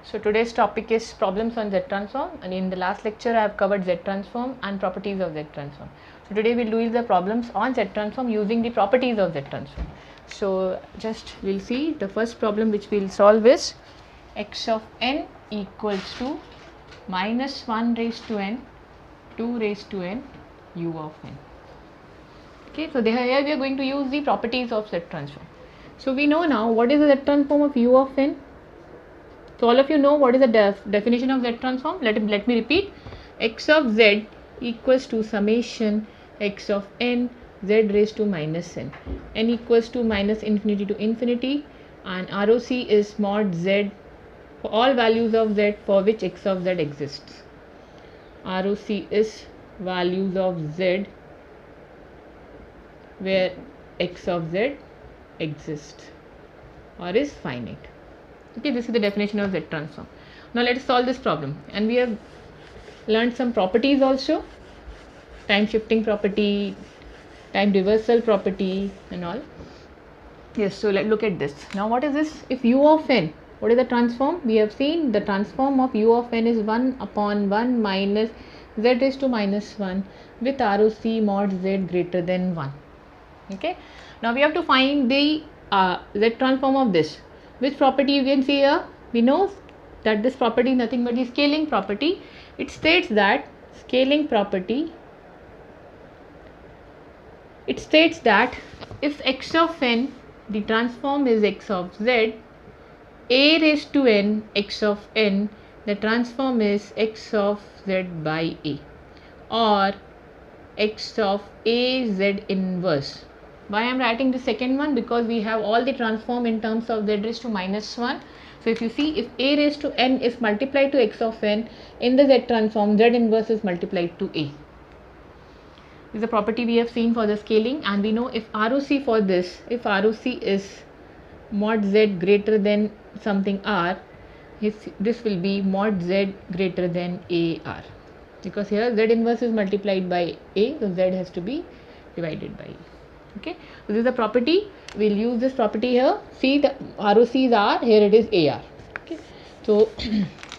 So today's topic is problems on Z transform, and in the last lecture I have covered Z transform and properties of Z transform. So today we will do the problems on Z transform using the properties of Z transform. So just we will see the first problem which we will solve is x of n equals to minus 1 raised to n, 2 raised to n, u of n. Okay, so here we are going to use the properties of Z transform. So we know now what is the Z transform of u of n. So all of you know what is the definition of Z transform. Let me repeat. X of z equals to summation x of n z raised to minus n. N equals to minus infinity to infinity, and ROC is mod z for all values of z for which x of z exists. ROC is values of z where x of z exists or is finite. Okay, this is the definition of Z transform. Now let us solve this problem, and we have learned some properties also, time shifting property, time reversal property and all. Yes, so let's look at this. Now what is this? If u of n, what is the transform? We have seen the transform of u of n is 1 upon 1 minus z raised to minus 1 with ROC mod z greater than 1. Okay, now we have to find the Z transform of this. Which property you can see here? We know that this property is nothing but the scaling property. It states that if x of n, the transform is x of z, a raised to n x of n, the transform is x of z by a, or x of a z inverse. Why I am writing the second one? Because we have all the transform in terms of z raised to minus 1. So if you see, if a raised to n is multiplied to x of n, in the z transform z inverse is multiplied to a. This is a property we have seen for the scaling, and we know if ROC for this, if ROC is mod z greater than something r, this will be mod z greater than a r, because here z inverse is multiplied by a, so z has to be divided by a. Okay, so this is the property. We will use this property here. See, the ROC is r, here it is AR. Okay, so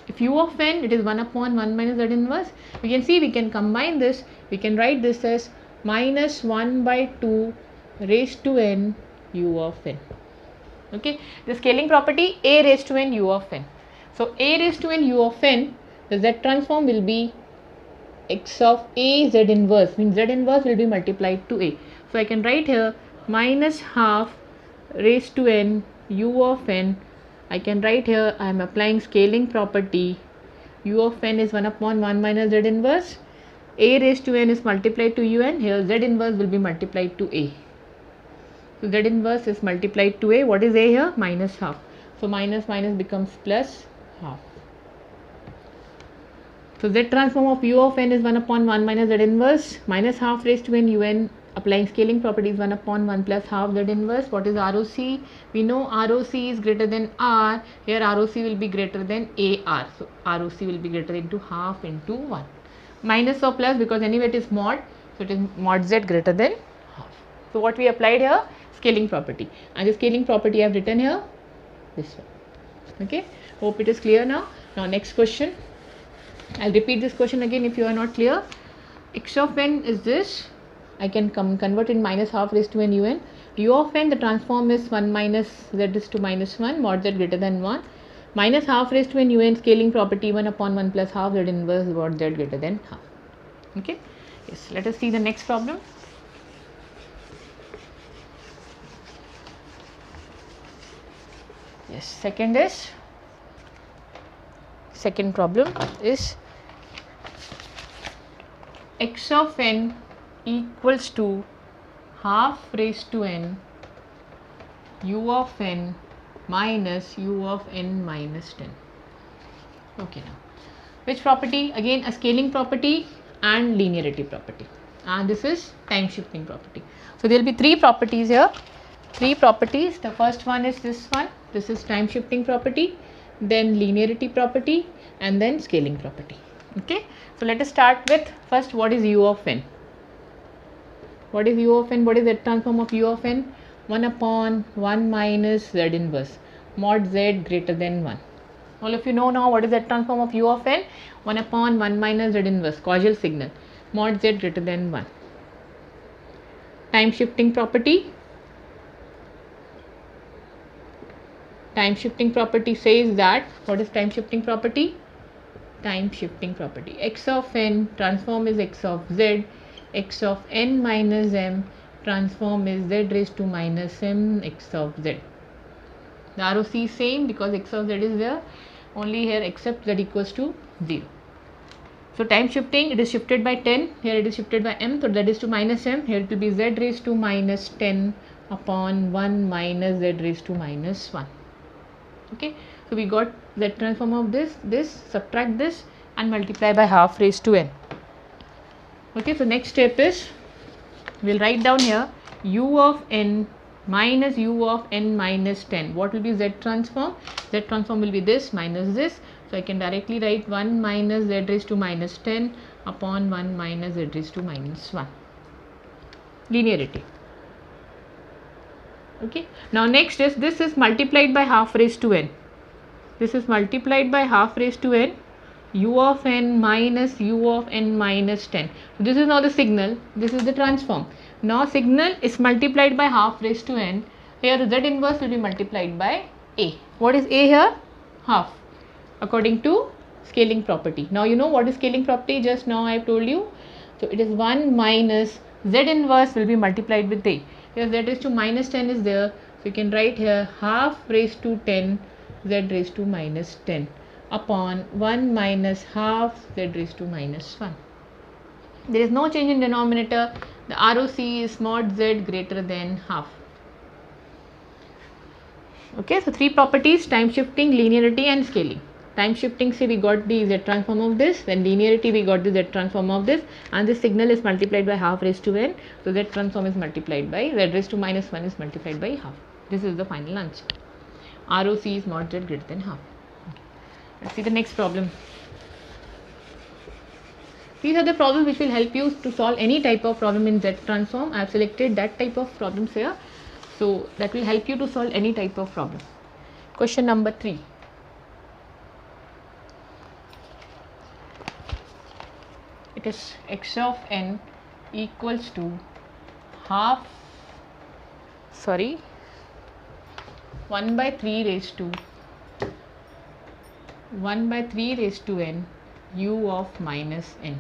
if u of n, it is 1 upon 1 minus z inverse. We can see, we can combine this. We can write this as minus 1 by 2 raised to n u of n. Okay, the scaling property a raised to n u of n. So a raised to n u of n, the z transform will be x of a z inverse, means z inverse will be multiplied to a. So I can write here minus half raised to n u of n. I can write here, I am applying scaling property. U of n is 1 upon 1 minus z inverse. A raised to n is multiplied to un. Here z inverse will be multiplied to a. So z inverse is multiplied to a. What is a here? Minus half. So minus minus becomes plus half. So z transform of u of n is 1 upon 1 minus z inverse minus half raised to n un. Applying scaling properties 1 upon 1 plus half z inverse. What is ROC? We know ROC is greater than R. Here ROC will be greater than AR. So ROC will be greater into half into 1. Minus or plus, because anyway it is mod. So it is mod z greater than half. So what we applied here? Scaling property. And the scaling property I have written here. This one. Okay. Hope it is clear now. Now next question. I'll repeat this question again if you are not clear. X of n is this. I can convert in minus half raised to n un. U of n, the transform is 1 minus z raised to minus 1 mod z greater than 1. Minus half raised to n un, scaling property 1 upon 1 plus half z inverse mod z greater than half. Okay. Yes. Let us see the next problem. Yes. Second problem is x of n equals to half raised to n u of n minus u of n minus 10. Okay, now which property? Again a scaling property and linearity property, and this is time shifting property. So there will be three properties here. Three properties. The first one is this one. This is time shifting property, then linearity property, and then scaling property. Okay, so let us start with first, what is u of n? What is u of n? What is the transform of u of n? 1 upon 1 minus z inverse mod z greater than 1. All of you know now what is that transform of u of n? 1 upon 1 minus z inverse, causal signal, mod z greater than 1. Time shifting property. Time shifting property says that, what is time shifting property? Time shifting property, x of n transform is x of z, x of n minus m transform is z raised to minus m x of z. The ROC is same because x of z is there, only here except z equals to 0. So time shifting, it is shifted by 10, here it is shifted by m, so that is to minus m, here it will be z raised to minus 10 upon 1 minus z raised to minus 1. Okay, so we got z transform of this, subtract this and multiply by half raised to n. Okay, so next step is, we will write down here u of n minus u of n minus 10. What will be z transform? Z transform will be this minus this. So I can directly write 1 minus z raised to minus 10 upon 1 minus z raised to minus 1. Linearity. Okay. Now next is, this is multiplied by half raised to n. This is multiplied by half raised to n, u of n minus u of n minus 10. So this is now the signal, this is the transform. Now signal is multiplied by half raised to n. Here z inverse will be multiplied by a. What is a here? Half, according to scaling property. Now you know what is scaling property, just now I have told you. So it is 1 minus z inverse will be multiplied with a. Here z raised to minus 10 is there. So you can write here half raised to 10 z raised to minus 10 upon 1 minus half z raised to minus 1. There is no change in denominator. The ROC is mod z greater than half. Okay, so 3 properties: time shifting, linearity and scaling. Time shifting, say we got the z transform of this, then linearity we got the z transform of this, and this signal is multiplied by half raised to n. So z transform is multiplied by z raised to minus 1 is multiplied by half. This is the final answer. ROC is mod z greater than half. Okay. Let's see the next problem. These are the problems which will help you to solve any type of problem in Z transform. I have selected that type of problems here. So that will help you to solve any type of problem. Question number 3. It is x of n equals to 1 by 3 raised to n u of minus n.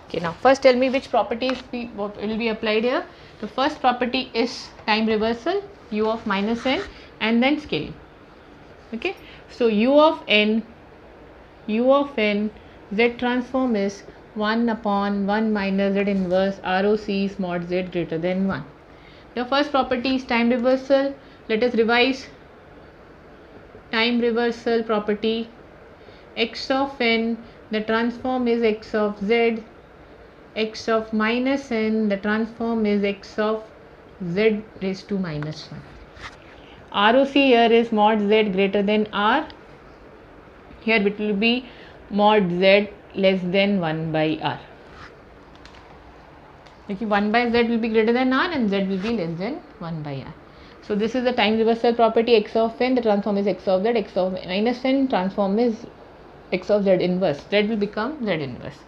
Okay, now first tell me which properties what will be applied here. The first property is time reversal, u of minus n, and then scaling. Okay, so u of n z transform is 1 upon 1 minus z inverse ROC is mod z greater than 1. The first property is time reversal. Let us revise time reversal property. X of n, the transform is x of z, x of minus n, the transform is x of z raised to minus 1. ROC here is mod z greater than r. Here it will be mod z less than 1 by r. Okay, 1 by z will be greater than r and z will be less than 1 by r. So this is the time reversal property. X of n, the transform is x of z, x of minus n, transform is x of z inverse. Z will become z inverse.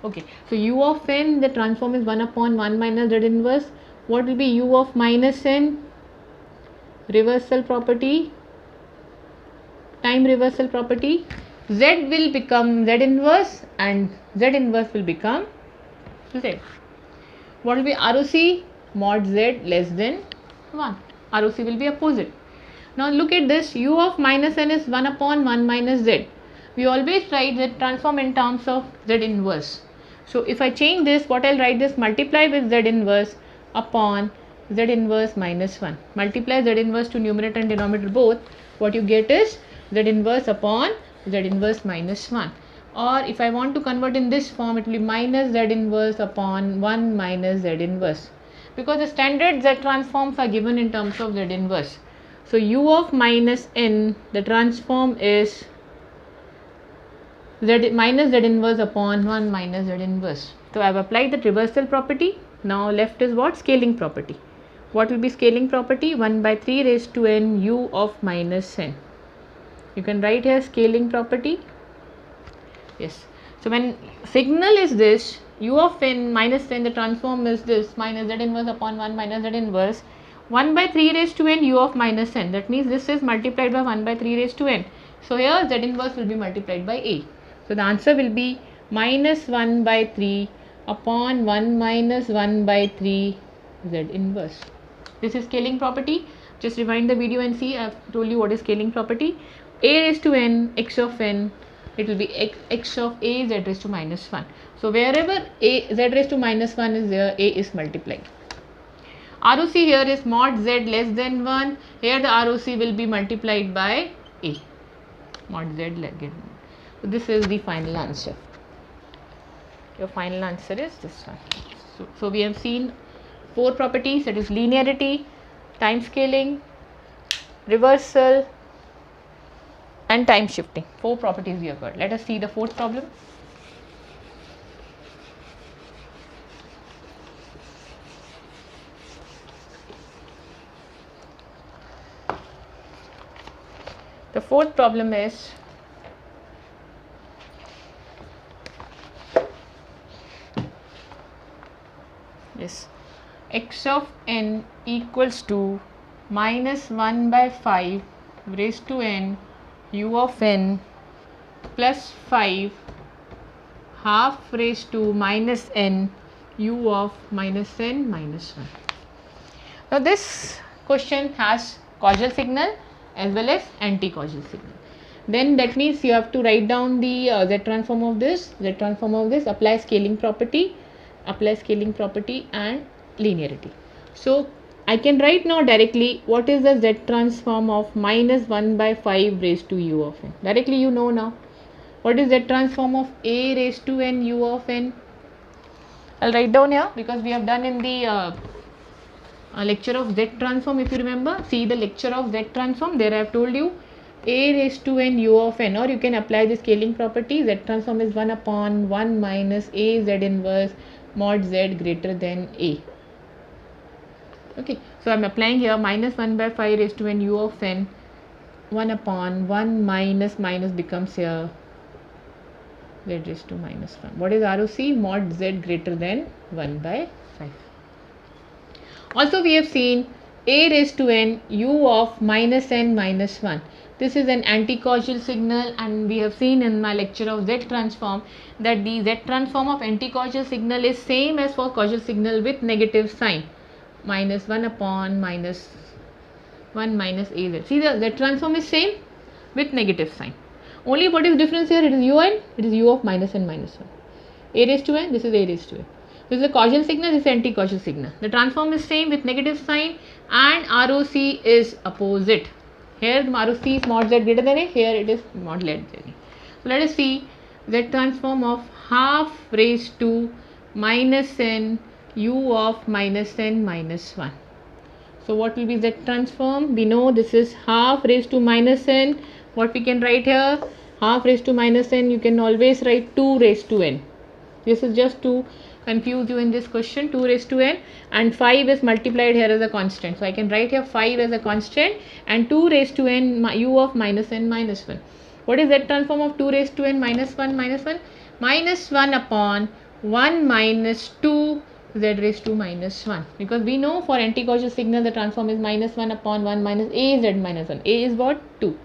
Okay, so u of n, the transform is 1 upon 1 minus z inverse. What will be u of minus n? Reversal property, time reversal property. Z will become z inverse and z inverse will become z. What will be ROC? Mod z less than 1. ROC will be opposite. Now look at this, u of minus n is 1 upon 1 minus z. We always write z transform in terms of z inverse. So if I change this, what I'll write this, multiply with z inverse upon z inverse minus 1. Multiply z inverse to numerator and denominator both. What you get is z inverse upon z inverse minus 1. Or if I want to convert in this form, it will be minus z inverse upon 1 minus z inverse. Because the standard z transforms are given in terms of z inverse. So u of minus n, the transform is z minus z inverse upon 1 minus z inverse. So I have applied the reversal property. Now left is what? Scaling property. What will be scaling property? 1 by 3 raised to n u of minus n. You can write here scaling property. Yes. So when signal is this, u of n minus n, the transform is this, minus z inverse upon 1 minus z inverse, 1 by 3 raised to n u of minus n. That means this is multiplied by 1 by 3 raised to n. So here z inverse will be multiplied by a. So the answer will be minus 1 by 3 upon 1 minus 1 by 3 z inverse. This is scaling property. Just rewind the video and see. I have told you what is scaling property. A raised to n x of n, it will be x of a z raised to minus 1. So wherever a z raised to minus 1 is there, a is multiplied. ROC here is mod z less than 1. Here the ROC will be multiplied by a. Mod z less than 1. So this is the final answer. Your final answer is this one. So we have seen 4 properties, that is linearity, time scaling, reversal and time shifting. 4 properties we have got. Let us see the 4th problem. The 4th problem is x of n equals to minus 1 by 5 raised to n u of n plus 5 half raised to minus n u of minus n minus 1. Now this question has causal signal as well as anti-causal signal. Then that means you have to write down the z transform of this, apply scaling property and linearity. So I can write now directly what is the z transform of minus 1 by 5 raised to u of n. Directly you know now. What is z transform of a raised to n u of n? I'll write down here because we have done in the lecture of z transform. If you remember, see the lecture of z transform. There I have told you a raised to n u of n, or you can apply the scaling property. Z transform is 1 upon 1 minus a z inverse mod z greater than a. Okay, so I am applying here minus 1 by 5 raised to n u of n, 1 upon 1 minus becomes here z raised to minus 1. What is ROC? Mod z greater than 1 by 5. Also we have seen a raised to n u of minus n minus 1. This is an anti-causal signal, and we have seen in my lecture of z transform that the z transform of anti-causal signal is same as for causal signal with negative sign, minus 1 upon minus 1 minus az. See, the z transform is same with negative sign. Only what is difference here? It is un, it is u of minus n minus 1. A raised to n, this is a raised to n. This is a causal signal, this is anti-causal signal. The transform is same with negative sign, and ROC is opposite. Here the ROC is mod z greater than a, here it is mod z greater than a. So let us see z transform of half raised to minus n u of minus n minus 1. So what will be z transform? We know this is half raised to minus n. What we can write here? Half raised to minus n, you can always write 2 raised to n. This is just to confuse you in this question, 2 raised to n, and 5 is multiplied here as a constant. So I can write here 5 as a constant and 2 raised to n u of minus n minus 1. What is z transform of 2 raised to n minus 1 minus 1? Minus 1 upon 1 minus 2 z raised to minus 1. Because we know for anti-causal signal the transform is minus 1 upon 1 minus a z minus 1. A is what? 2.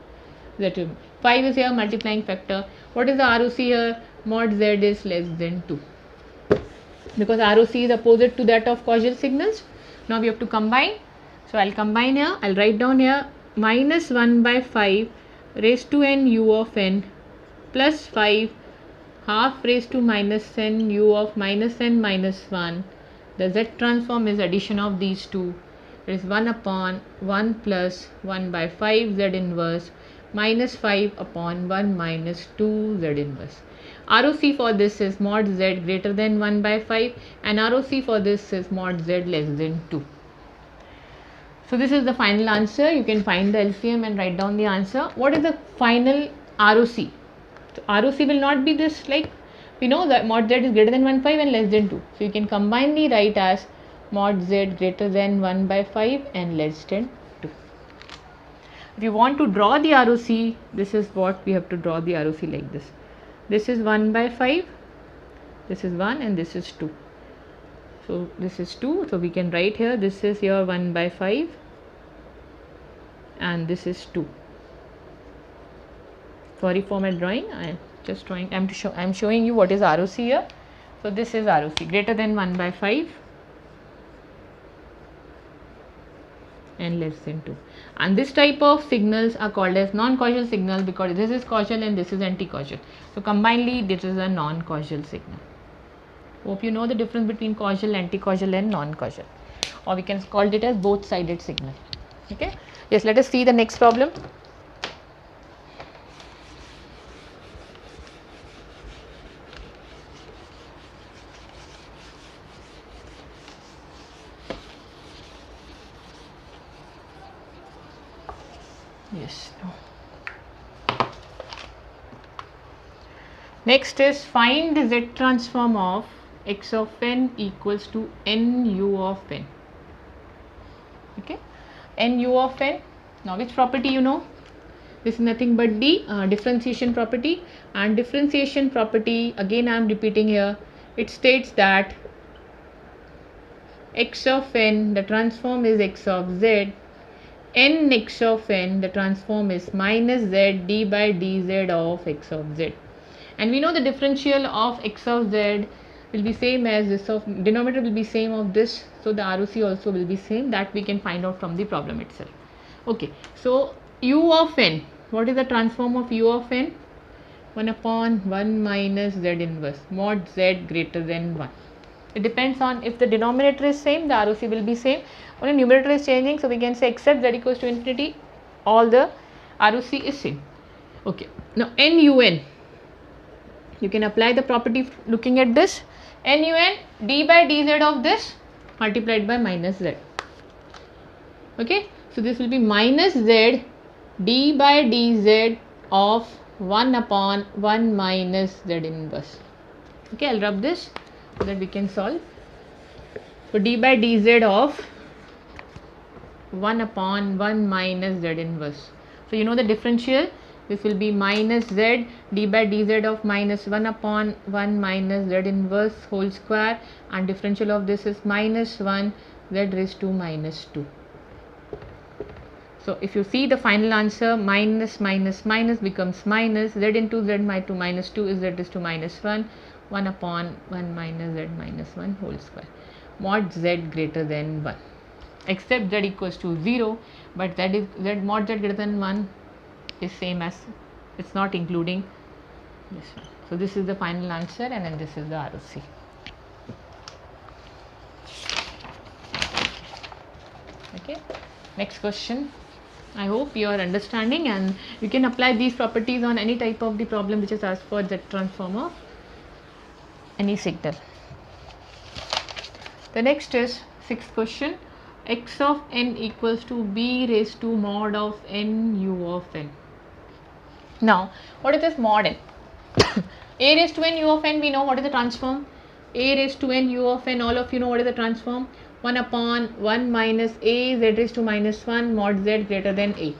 Z 5 is here multiplying factor. What is the ROC here? Mod z is less than 2. Because ROC is opposite to that of causal signals. Now we have to combine. So I'll combine here. I'll write down here minus 1 by 5 raised to n u of n plus 5 half raised to minus n u of minus n minus 1. The z transform is addition of these two. It is 1 upon 1 plus 1 by 5 z inverse minus 5 upon 1 minus 2 z inverse. ROC for this is mod z greater than 1 by 5 and ROC for this is mod z less than 2. So this is the final answer. You can find the LCM and write down the answer. What is the final ROC? So ROC will not be this, like we know that mod z is greater than 1 5 and less than 2. So you can combine the write as mod z greater than 1 by 5 and less than 2. If you want to draw the ROC, this is what we have to draw the ROC like this. This is 1 by 5, this is 1 and this is 2. So this is 2, so we can write here this is your 1 by 5 and this is 2. Sorry for my drawing, I am just drawing, I am showing you what is ROC here. So this is ROC greater than 1 by 5 and less than 2. And this type of signals are called as non-causal signal because this is causal and this is anti-causal. So combinedly this is a non-causal signal. Hope you know the difference between causal, anti-causal and non-causal, or we can call it as both-sided signal. Okay. Yes, let us see the next problem. Yes. No. Next is find the Z transform of x of n equals to n u of n. Okay, n u of n. Now which property you know? This is nothing but the differentiation property, and differentiation property, again I am repeating here, it states that x of n, the transform is x of z, n x of n, the transform is minus z d by dz of x of z. And we know the differential of x of z will be same as this of denominator will be same of this, so the ROC also will be same. That we can find out from the problem itself. Okay, so u of n, what is the transform of u of n? 1 upon 1 minus z inverse mod z greater than 1. It depends on if the denominator is same, the ROC will be same. Only numerator is changing, so we can say except z equals to infinity, all the ROC is same. Okay, now n u n, you can apply the property looking at this. N u n, d by dz of this multiplied by minus z. Okay, so this will be minus z d by dz of 1 upon 1 minus z inverse. Okay, I'll rub this so that we can solve. So d by dz of 1 upon 1 minus z inverse. So you know the differential, this will be minus z d by dz of minus 1 upon 1 minus z inverse whole square, and differential of this is minus 1 z raised to minus 2. So if you see the final answer, minus minus minus becomes minus, z into z to minus 2 is z raised to minus 1, 1 upon 1 minus z minus 1 whole square, mod z greater than 1, except z equals to 0, but that is z mod z greater than 1 is same as, it's not including this one. So this is the final answer, and then this is the ROC. Okay, next question. I hope you are understanding, and you can apply these properties on any type of the problem which is asked for Z transform of any signal. The next is sixth question. X of n equals to b raised to mod of n u of n. Now, what is this mod n? A raised to n u of n, we know what is the transform. A raised to n u of n, all of you know what is the transform. 1 upon 1 minus a z raised to minus 1 mod z greater than a.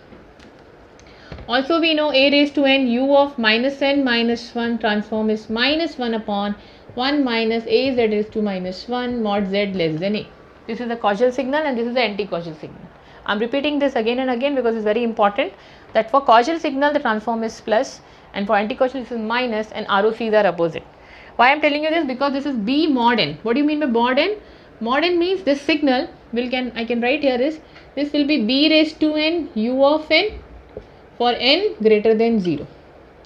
Also we know a raised to n u of minus n minus 1 transform is minus 1 upon 1 minus a z raised to minus 1 mod z less than a. This is the causal signal and this is the anti-causal signal. I am repeating this again and again because it is very important that for causal signal the transform is plus, and for anti-causal this is minus, and ROCs are opposite. Why I am telling you this? Because this is b mod n. What do you mean by mod n? Mod n means this signal I can write here is, this will be b raised to n u of n for n greater than 0.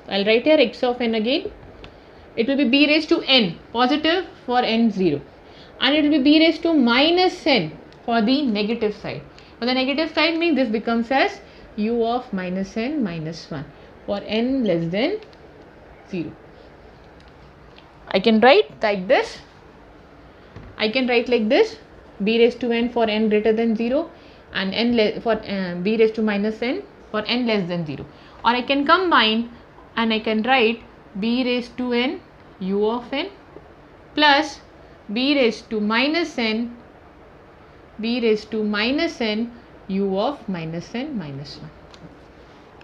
I will write here x of n again. It will be b raised to n positive for n 0, and it will be b raised to minus n for the negative side. For the negative side means this becomes as u of minus n minus 1 for n less than 0. I can write like this. I can write like this, b raised to n for n greater than 0 and b raised to minus n for n less than 0. Or I can combine and I can write b raised to n u of n plus b raised to minus n u of minus n minus 1.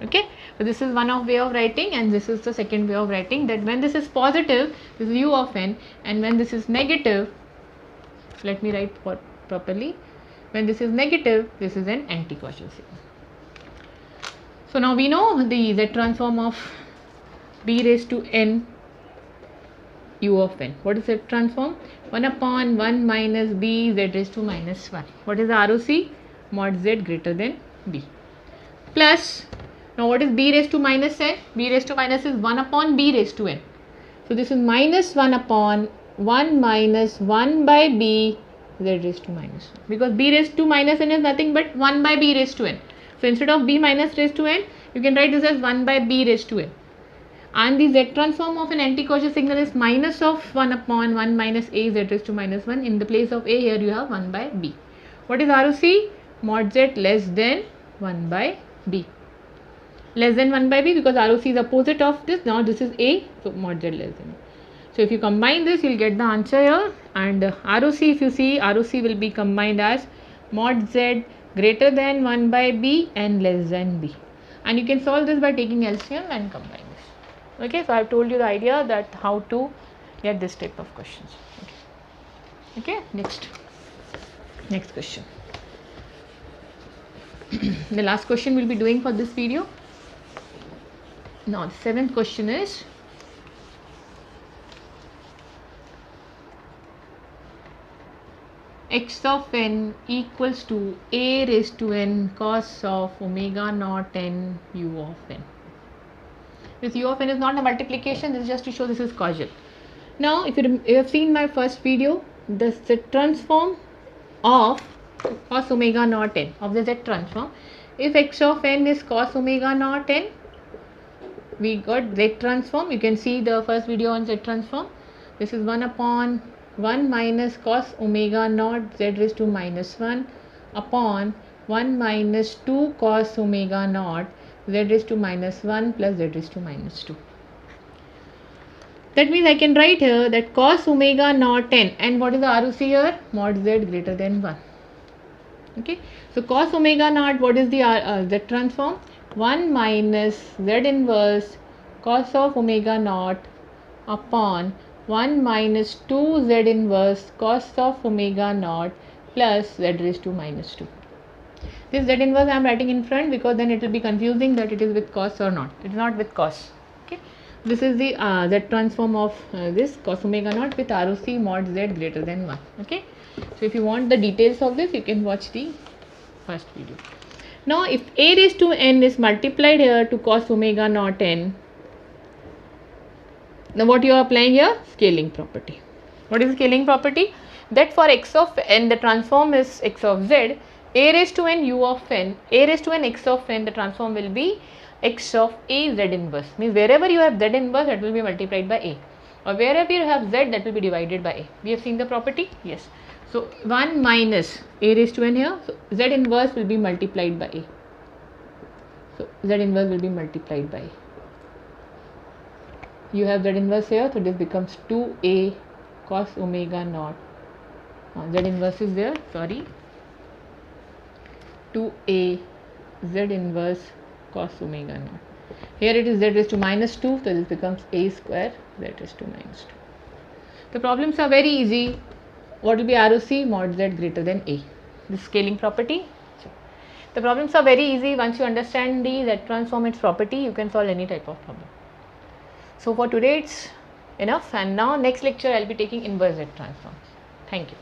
Okay, so this is one of way of writing, and this is the second way of writing, that when this is positive, this is u of n, and when this is negative, let me write properly, when this is negative, this is an anti-Cauchy signal. So now we know the Z transform of b raised to n u of n. What is Z transform? 1 upon 1 minus b z raised to minus 1. What is the ROC? Mod z greater than b. Plus, now what is b raised to minus n? B raised to minus is 1 upon b raised to n. So this is minus 1 upon 1 minus 1 by b z raised to minus 1. Because b raised to minus n is nothing but 1 by b raised to n. So instead of b minus raised to n, you can write this as 1 by b raised to n. And the Z transform of an anti-Cauchy signal is minus of 1 upon 1 minus a z raised to minus 1. In the place of a, here you have 1 by b. What is ROC? Mod z less than 1 by b. Less than 1 by b, because ROC is opposite of this. Now this is a, so mod z less than. So if you combine this, you will get the answer here. And ROC, if you see, ROC will be combined as mod z greater than 1 by b and less than b. And you can solve this by taking LCM and combine this. Okay, so I have told you the idea that how to get this type of questions. Okay, next question. The last question we'll be doing for this video. Now the seventh question is, x of n equals to a raised to n cos of omega naught n u of n. This u of n is not a multiplication, this is just to show this is causal. Now if you have seen my first video, the Z transform of cos omega naught n, of the Z transform, if x of n is cos omega naught n, we got Z transform. You can see the first video on Z transform. This is 1 upon 1 minus cos omega naught z raised to minus 1 upon 1 minus 2 cos omega naught z raised to minus 1 plus z raised to minus 2. That means I can write here that cos omega naught n, and what is the ROC here? Mod z greater than 1. Okay, so cos omega naught, what is the Z transform? 1 minus z inverse cos of omega naught upon 1 minus 2 z inverse cos of omega naught plus z raised to minus 2. This z inverse I am writing in front because then it will be confusing that it is with cos or not. It is not with cos. Okay, this is the Z transform of this cos omega naught with ROC mod z greater than 1. Okay, so if you want the details of this, you can watch the first video. Now if a raised to n is multiplied here to cos omega naught n, now what you are applying here? Scaling property. What is the scaling property? That for x of n, the transform is x of z, a raised to n u of n, a raised to n x of n, the transform will be x of a z inverse. Means wherever you have z inverse, that will be multiplied by a, or wherever you have z, that will be divided by a. We have seen the property? Yes. So 1 minus a raised to n here, so z inverse will be multiplied by a. So z inverse will be multiplied by a. You have z inverse here, so this becomes 2a cos omega naught. Z inverse is there, sorry. 2a z inverse cos omega naught. Here it is z raised to minus 2, so this becomes a square z raised to minus 2. The problems are very easy. What will be ROC? Mod z greater than a. This scaling property. So, the problems are very easy. Once you understand the Z transform, its property, you can solve any type of problem. So for today it's enough, and now next lecture I will be taking inverse Z transforms. Thank you.